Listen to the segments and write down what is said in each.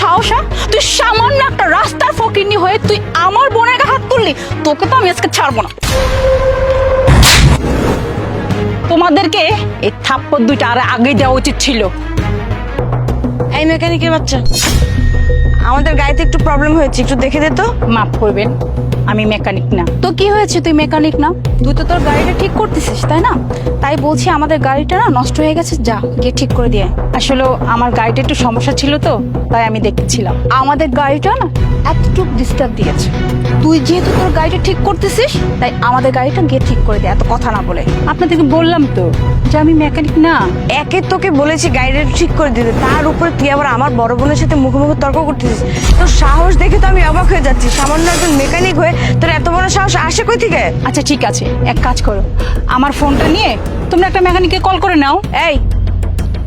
সাহস? তুই সামান্য একটা রাস্তার ফকিন্নি হয়ে তুই আমার বোনের গায়ে হাত তুললি। তোকে তো আমি আজকে ছাড়বো না। তোমাদেরকে এই থাপ্পড় দুইটা আর আগে দেওয়া উচিত ছিল। এই মেকানিকের বাচ্চা, আমাদের গাড়িতে একটু প্রবলেম হয়েছে, একটু দেখে দে তো। মাফ করবেন, আমি মেকানিক না। তো কি হয়েছে, তুই মেকানিক না? তুই তো তোর গাড়িটা ঠিক করতেছিস, তাই না? তাই বলছি আমাদের গাড়িটা না নষ্ট হয়ে গেছে, যা গিয়ে ঠিক করে দিয়ে। আসলে আমার গাড়িটা একটু সমস্যা ছিল তো, তাই আমি দেখতেছিলাম। আমাদের গাড়িটা না এতটুকু ডিস্টার্ব দিয়েছে। তুই যেহেতু তোর গাড়িটা ঠিক করতেছিস, তাই আমাদের গাড়িটা গিয়ে ঠিক করে দে, এত কথা না বলে। আপনাদেরকে বললাম তো যে আমি মেকানিক না। একে তোকে বলেছি গাড়িটা ঠিক করে দিতে, তার উপরে তুই আবার আমার বড় বোনের সাথে মুখোমুখি তর্ক করতেছিস। তোর সাহস দেখে তো আমি অবাক হয়ে যাচ্ছি। সামান্য একজন মেকানিক হয়ে তোর এত বড় সাহস আসে কই থেকে? আচ্ছা ঠিক আছে, এক কাজ করো, আমার ফোনটা নিয়ে তোমরা একটা মেকানিককে কল করে নাও। এই,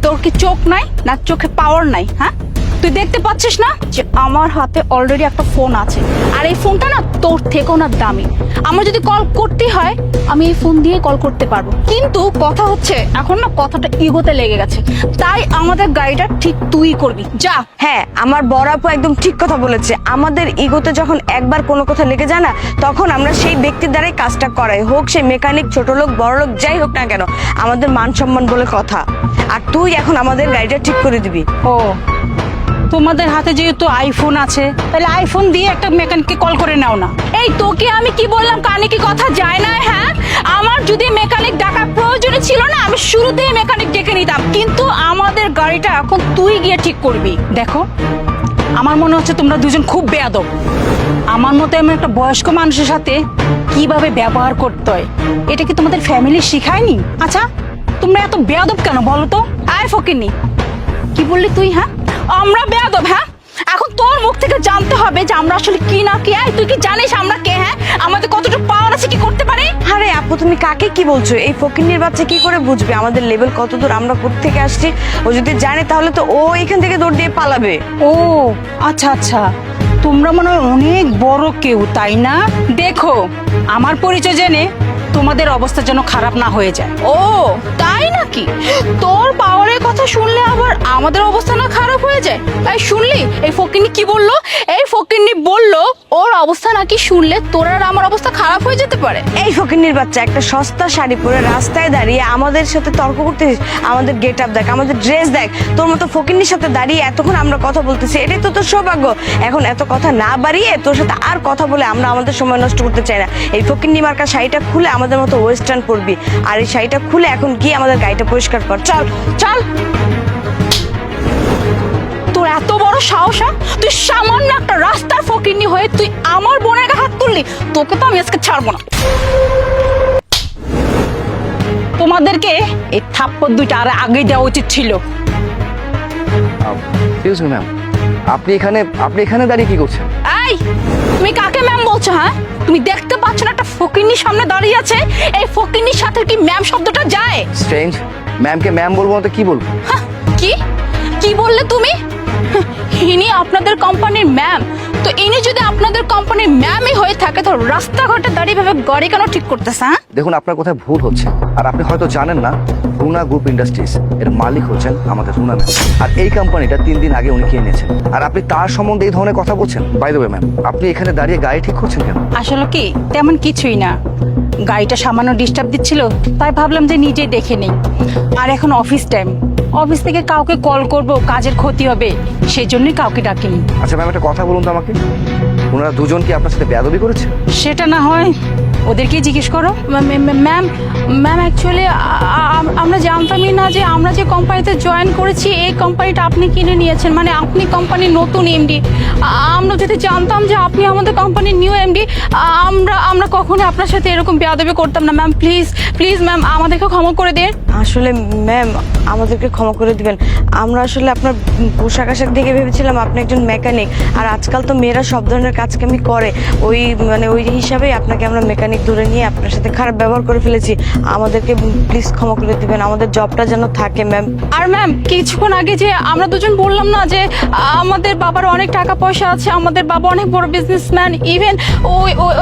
তোর কি চোখ নাই না চোখে পাওয়ার নাই? হ্যাঁ, তুই দেখতে পাচ্ছিস না যে আমার হাতে অলরেডি একটা ফোন আছে, আর এই ফোনটা না তোর থেকেও না দামি। আমার যদি কল করতে হয় আমি এই ফোন দিয়ে কল করতে পারবো, কিন্তু কথা হচ্ছে এখন না কথাটা ইগোতে লেগে গেছে। তাই আমাদের গাড়িটা ঠিক তুই করবি, যা। হ্যাঁ, আমার বড় আপু একদম ঠিক কথা বলেছে। আমাদের ইগোতে যখন একবার কোনো কথা লেগে যায় না, তখন আমরা সেই ব্যক্তির দ্বারাই কাজটা করাই, হোক সে মেকানিক, ছোট লোক, বড় লোক, যাই হোক না কেন, আমাদের মান সম্মান বলে কথা। আর তুই এখন আমাদের গাড়িটা ঠিক করে দিবি। ও, তোমাদের হাতে যেহেতু আইফোন আছে, তাহলে আইফোন দিয়ে একটা মেকানিককে কল করে নাও না। এই, তোকে আমি কি বললাম, কানে কি কথা যায় না? হ্যাঁ, আমার যদি মেকানিক ডাকার প্রয়োজন ছিল না, আমি শুরুতেই মেকানিক ডেকে নিতাম, কিন্তু আমাদের গাড়িটা এখন তুই গিয়ে ঠিক করবি। দেখো, আমার মনে হচ্ছে তোমরা দুজন খুব বেয়াদব। আমার মতো এমন একটা বয়স্ক মানুষের সাথে কিভাবে ব্যবহার করতে হয়, এটা কি তোমাদের ফ্যামিলি শিখায়নি? আচ্ছা, তোমরা এত বেয়াদব কেন বলো তো? আয় ফকিন্নি, কি বললি তুই? হ্যাঁ, আমরা বেয়াদব? হ্যাঁ, এখন তোর মুখ থেকে জানতে হবে যে আমরা আসলে কি না কি। তুই কি জানিস আমরা কে? হ্যাঁ, আমাদের কতটুকু পাওয়ার আছে, কি করতে পারি? আরে আপু, তুমি কাকে কি বলছো? এই ফকিন্নির বাচ্চা কি করে বুঝবে আমাদের লেভেল কত দূর, আমরা কোথা থেকে আসছি? ও যদি জানে তাহলে তো ও এখান থেকে দৌড় দিয়ে পালাবে। ও আচ্ছা আচ্ছা, তোমরা মনে হয় অনেক বড় কেউ, তাই না? দেখো, আমার পরিচয় জেনে তোমাদের অবস্থা যেন খারাপ না হয়ে যায়। ও তাই নাকি? তোর পাওয়ারের কথা শুনলে আবার আমাদের অবস্থা না খারাপ হয়ে যায়? তাই শুনলি এই ফকিন্নি কি বললো? এই ফকিন্নি বললো ওর অবস্থা নাকি শুনলে তোর আর আমার অবস্থা খারাপ হয়ে যেতে পারে। এই ফকিন্নির বাচ্চা, একটা সস্তা শাড়ি পরে রাস্তায় দাঁড়িয়ে আমাদের সাথে তর্ক করতেছিস। আমাদের গেট আপ দেখ, আমাদের ড্রেস দেখ। তোর মতো ফকিন্নির সাথে দাঁড়িয়ে এতক্ষণ আমরা কথা বলতেছি, এটাই তো তোর সৌভাগ্য। এখন এত কথা না বাড়িয়ে তোর সাথে আর কথা বলে আমরা আমাদের সময় নষ্ট করতে চাই না। এই ফকিন্নি মার্কা শাড়িটা খুলে আমাদের মতো ওয়েস্টার্ন পরবি, আর এই শাড়িটা খুলে এখন গিয়ে আমাদের গাড়িটা পরিষ্কার কর। চল চল। তোর এত বড় সাহস? তুই সামান্য একটা রাস্তার ফকিন্নি হয়ে তুই আমার বোনের গায়ে হাত তুললি। তোকে তো আমি আজকে ছাড়বো না। তোমাদেরকে এই থাপ্পড় দুইটা আর আগে দেওয়া উচিত ছিল। এক্সকিউজ মি ম্যাম, আপনি এখানে দাঁড়িয়ে কি করছেন? এই, তুমি কাকে ম্যাম বলছো? হ্যাঁ, তুমি দেখতে পাচ্ছ না একটা ফকিন্নির সামনে দাঁড়িয়ে আছে? এই ফকিন্নির সাথে কি ম্যাম শব্দটা যায়? স্ট্রেঞ্জ, ম্যামকে ম্যাম বলবো না তো কি বলবো? হাহ, কি কি বললে তুমি? ইনি আপনাদের কোম্পানির ম্যাম, তো ইনি যদি আপনাদের কোম্পানির ম্যামই হয়ে থাকে তো রাস্তাঘাটে দাঁড়িয়ে ভাবে গাড়ি কেন ঠিক করতেছে? হ্যাঁ, দেখুন, আপনার কোথায় ভুল হচ্ছে। আর আপনি হয়তো জানেন না, রুনা গ্রুপ ইন্ডাস্ট্রিজ এর মালিক হচ্ছেন আমাদের রুনা ম্যাম। আর এই কোম্পানিটা 3 দিন আগে উনি কিনে নিয়েছেন। আর আপনি তার সম্বন্ধে এই ধরনের কথা বলছেন। বাই দ্য ওয়ে ম্যাম, আপনি এখানে দাঁড়িয়ে গাড়ি ঠিক করছেন কেন? আসলে কি তেমন কিছুই না, গাড়িটা সামান্য ডিস্টার্ব দিচ্ছিল, তাই ভাবলাম যে নিজেই দেখে নেই। আর এখন অফিস টাইম, অফিস থেকে কাউকে কল করব, কাজের ক্ষতি হবে, সেই জন্যই কাউকে ডাকিনি। আচ্ছা ম্যাম, একটা কথা বলুন তো আমাকে, ওনারা দুজন কি আপনার সাথে বেয়াদবি করেছে? সেটা না হয় ওদেরকে জিজ্ঞেস করো। ম্যাম ম্যাম অ্যাকচুয়ালি আমরা জানতামই না যে আমরা যে কোম্পানিতে জয়েন করেছি এই কোম্পানিটা আপনি কিনে নিয়েছেন, মানে আপনি কোম্পানির নতুন এমডি। আমরা যদি জানতাম যে আপনি আমাদের কোম্পানির নিউ এমডি, আমরা কখনোই আপনার সাথে এরকম বেয়াদবি করতাম না। ম্যাম প্লিজ প্লিজ ম্যাম, আমাদেরকে ক্ষমা করে দিন। আসলে ম্যাম, আমাদেরকে ক্ষমা করে দিবেন। আমরা আসলে আপনার পোশাক আশাক দেখে ভেবেছিলাম আপনি একজন মেকানিক, আর আজকাল তো মেয়েরা সব ধরনের কাজকামি করে, ওই হিসাবেই আপনাকে আমরা মেকানিক ধরে নিয়ে আপনার সাথে খারাপ ব্যবহার করে ফেলেছি। আমাদেরকে প্লিজ ক্ষমা করে দিবেন, আমাদের জবটা যেন থাকে ম্যাম। আর ম্যাম, কিছুক্ষণ আগে যে আমরা দুজন বললাম না যে আমাদের বাবার অনেক টাকা পয়সা আছে, আমাদের বাবা অনেক বড় বিজনেসম্যান, ইভেন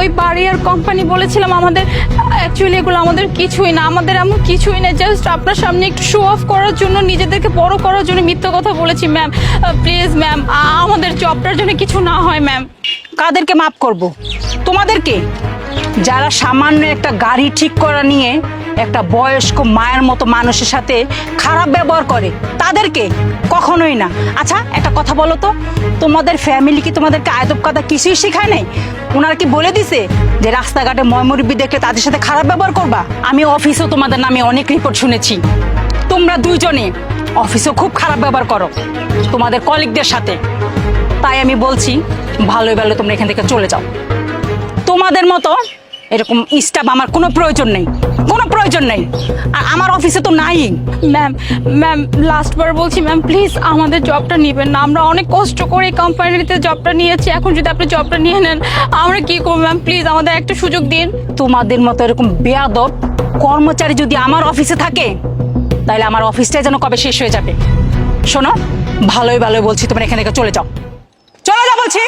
ওই বাড়ি আর কোম্পানি বলেছিলাম আমাদের, অ্যাকচুয়ালি এগুলো আমাদের কিছুই না, আমাদের এমন কিছুই না, জাস্ট আপনার সামনে একটু শো অফ করার জন্য নিজেদেরকে বড় করার জন্য মিথ্যা কথা বলেছি ম্যাম। প্লিজ ম্যাম, আমাদের জবটার জন্য কিছু না হয় ম্যাম। কাদেরকে মাফ করব? তোমাদেরকে, যারা সামান্য একটা গাড়ি ঠিক করা নিয়ে একটা বয়স্ক মায়ের মতো মানুষের সাথে খারাপ ব্যবহার করে তাদেরকে? কখনোই না। আচ্ছা একটা কথা বলো তো, তোমাদের ফ্যামিলি কি তোমাদেরকে আদব কায়দা কিছুই শেখায় নাই? ওনারা কি বলে দিছে যে রাস্তাঘাটে ময়মুরব্বি দেখলে তাদের সাথে খারাপ ব্যবহার করবা? আমি অফিসেও তোমাদের নামে অনেক রিপোর্ট শুনেছি। তোমরা দুইজনে অফিসেও খুব খারাপ ব্যবহার করো তোমাদের কলিগদের সাথে। তাই আমি বলছি, ভালোই ভালো তোমরা এখান থেকে চলে যাও। তোমাদের মতো এরকম স্টাফ আমার কোনো প্রয়োজন নেই, কোনো প্রয়োজন নেই। আর আমার অফিসে তো নাই। ম্যাম, ম্যাম লাস্টবার বলছি ম্যাম, প্লিজ আমাদের জবটা নেবেন না। আমরা অনেক কষ্ট করে এই কোম্পানিতে জবটা নিয়েছি। এখন যদি আপনি জবটা নিয়ে নেন, আমরা কি করব ম্যাম? প্লিজ আমাদের একটা সুযোগ দিন। তোমাদের মতো এরকম বেয়াদব কর্মচারী যদি আমার অফিসে থাকে, তাহলে আমার অফিসটাই যেন কবে শেষ হয়ে যাবে। শোনো, ভালোই ভালোই বলছি, তোমরা এখান থেকে চলে যাও, চলে যাও বলছি।